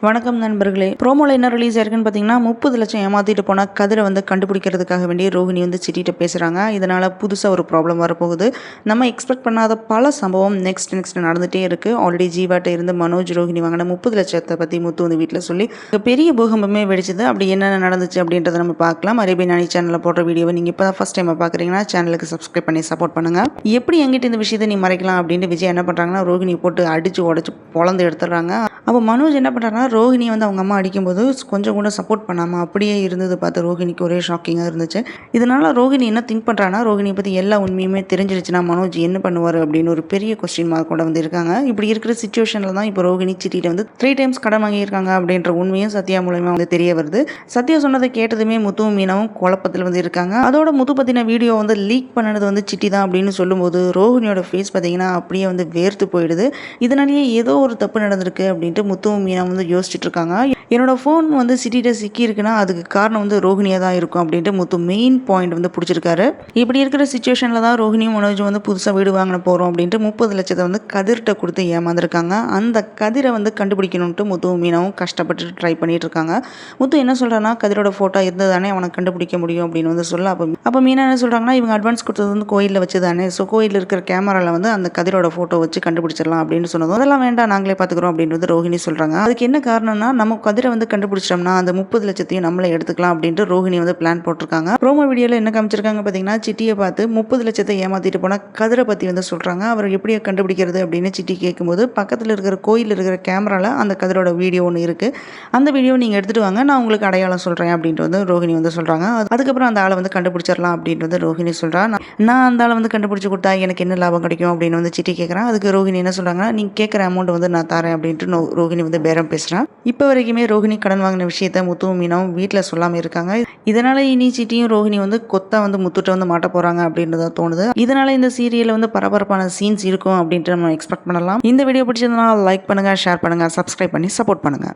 வணக்கம் நண்பர்களே. ப்ரோமோல என்ன ரிலீஸ் ஆயிருக்குன்னு பார்த்தீங்கன்னா 30 லட்சம் ஏமாத்திட்டு போன கதிரை வந்து கண்டுபிடிக்கிறதுக்காக வேண்டிய ரோஹிணி வந்து சிட்டிகிட்ட பேசுகிறாங்க. இதனால் புதுசாக ஒரு ப்ராப்ளம் வரப்போகுது. நம்ம எக்ஸ்பெக்ட் பண்ணாத பல சம்பவம் நெக்ஸ்ட் ஆனந்துகிட்டே இருக்குது. ஆல்ரெடி ஜீவாட்ட இருந்து மனோஜ் ரோஹிணி வாங்கின 30 லட்சத்தை பற்றி முத்து வந்து வீட்டில் சொல்லி பெரிய பூகம்பமே வெடிச்சது. அப்படி என்னென்ன நடந்துச்சு அப்படின்றத நம்ம பார்க்கலாம். அரேபியன் அணி சேனலில் போடுற வீடியோவை நீங்கள் இப்போ தான் ஃபஸ்ட் டைம் பார்க்குறீங்கன்னா சேனலுக்கு சப்ஸ்கிரைப் பண்ணி சப்போர்ட் பண்ணுங்கள். எப்படி எங்கிட்ட இந்த விஷயத்தை நீ மறைக்கலாம் அப்படின்னு விஜய் என்ன பண்ணுறாங்கன்னா ரோஹிணி போட்டு அடித்து உடச்சி பொழந்து எடுத்துடுறாங்க. அப்போ மனோஜ் என்ன பண்ணுறாங்கன்னா ரோஹிணி வந்து அவங்க அம்மா அடிக்கும்போது கொஞ்சம் கூட சப்போர்ட் பண்ணாமல் அப்படியே இருந்தது பார்த்து ரோஹிணிக்கு ஒரே ஷாக்கிங்காக இருந்துச்சு. இதனால் ரோஹிணி என்ன திங்க் பண்ணுறாங்கன்னா ரோஹிணியை பற்றி எல்லா உண்மையுமே தெரிஞ்சிருச்சுன்னா மனோஜ் என்ன பண்ணுவார் அப்படின்னு ஒரு பெரிய கொஸ்டின் மார்க் கூட வந்து இருக்காங்க. இப்படி இருக்கிற சுச்சுவேஷனில் தான் இப்போ ரோஹிணி சிட்டிகிட்ட வந்து 3 டைம்ஸ் கடன் வாங்கியிருக்காங்க அப்படின்ற உண்மையும் சத்யா மூலமாக வந்து தெரிய வருது. சத்யா சொன்னதை கேட்டதுமே முத்துவும் மீனாவும் குழப்பத்தில் வந்து இருக்காங்க. அதோட முத்து பற்றின வீடியோ வந்து லீக் பண்ணது வந்து சிட்டி தான் அப்படின்னு சொல்லும்போது ரோஹிணியோட ஃபேஸ் பார்த்தீங்கன்னா அப்படியே வந்து வேர்த்து போயிடுது. இதனாலேயே ஏதோ ஒரு தப்பு நடந்திருக்கு அப்படின்ட்டு முத்துவும் மீனா வந்து யோசிச்சுட்டு இருக்காங்க. என்னோட ஃபோன் வந்து சிட்டிகிட்ட சிக்கியிருக்குன்னா அதுக்கு காரணம் வந்து ரோஹிணியாக தான் இருக்கும் அப்படின்ட்டு முத்து மெயின் பாயிண்ட் வந்து பிடிச்சிருக்காரு. இப்படி இருக்கிற சுச்சுவேஷனில் தான் ரோஹிணியும் மனோஜும் வந்து புதுசாக வீடு வாங்கின போகிறோம் அப்படின்ட்டு 30 லட்சத்தை வந்து கதிர்கிட்ட கொடுத்து ஏமாந்துருக்காங்க. அந்த கதிரை வந்து கண்டுபிடிக்கணும்ட்டு முத்துவும் மீனாவும் கஷ்டப்பட்டு ட்ரை பண்ணிட்டு இருக்காங்க. முத்து என்ன சொல்கிறான்னா கதிரோட ஃபோட்டோ இருந்து தானே அவனை கண்டுபிடிக்க முடியும் அப்படின்னு வந்து சொல்ல அப்போ மீனா என்ன சொல்கிறாங்கன்னா இவங்க அட்வான்ஸ் கொடுத்தது வந்து கோயிலில் வச்சு தானே, ஸோ கோயிலில் இருக்கிற கேமராவில் வந்து அந்த கதிரோட ஃபோட்டோ வச்சு கண்டுபிடிச்சிடலாம் அப்படின்னு சொன்னதும் அதெல்லாம் வேண்டாம் நாங்களே பார்த்துக்குறோம் அப்படின்னு வந்து ரோஹிணி சொல்கிறாங்க. அதுக்கு என்ன காரணம்னா நம்ம கதிரை வந்து கண்டுபிடிச்சோம்னா அந்த 30 லட்சத்தையும் நம்மளே எடுத்துக்கலாம் அப்படின்ட்டு ரோஹிணி வந்து பிளான் போட்டிருக்காங்க. ப்ரோமோ வீடியோவில் என்ன காமிச்சிருக்காங்க பார்த்தீங்கன்னா சிட்டியை பார்த்து 30 லட்சத்தை ஏமாத்திட்டு போன கதிரை பற்றி வந்து சொல்கிறாங்க. அவர் எப்படியே கண்டுபிடிக்கிறது அப்படின்னு சிட்டி கேட்கும்போது பக்கத்தில் இருக்கிற கோயிலில் இருக்கிற கேமராவில் அந்த கதிரோட வீடியோ ஒன்று இருக்குது. அந்த வீடியோ நீங்கள் எடுத்துகிட்டு வாங்க, நான் உங்களுக்கு அடையாளம் சொல்கிறேன் அப்படின்ட்டு வந்து ரோஹிணி வந்து சொல்கிறாங்க. அதுக்கப்புறம் அந்த ஆளை வந்து கண்டுபிடிச்சிடலாம் அப்படின்ட்டு வந்து ரோஹிணி சொல்கிறா. நான் அந்த ஆளை வந்து கண்டுபிடிச்சி கொடுத்தா எனக்கு என்ன லாபம் கிடைக்கும் அப்படின்னு வந்து சிட்டி கேட்குறான். அதுக்கு ரோஹிணி என்ன சொல்கிறாங்கன்னா நீங்கள் கேட்குற அமௌண்ட் வந்து நான் தரேன் அப்படின்ட்டு ரோஹிணி வந்து பேரம் பேசுகிறான். இப்போ வரைக்குமே ரோஹிணி கடன் வாங்கின விஷயத்த முத்துவும் மீனாவும் வீட்டில் சொல்லாமல் இருக்காங்க. இதனால இனி சிட்டியும் ரோஹிணி வந்து கொத்தா வந்து முத்துட்ட வந்து மாட்ட போகிறாங்க அப்படின்றத தோணுது. இதனால இந்த சீரியலில் வந்து பரபரப்பான சீன்ஸ் இருக்கும் அப்படின்ட்டு நம்ம எக்ஸ்பெக்ட் பண்ணலாம். இந்த வீடியோ பிடிச்சதுனால லைக் பண்ணுங்கள், ஷேர் பண்ணுங்கள், சப்ஸ்கிரைப் பண்ணி சப்போர்ட் பண்ணுங்கள்.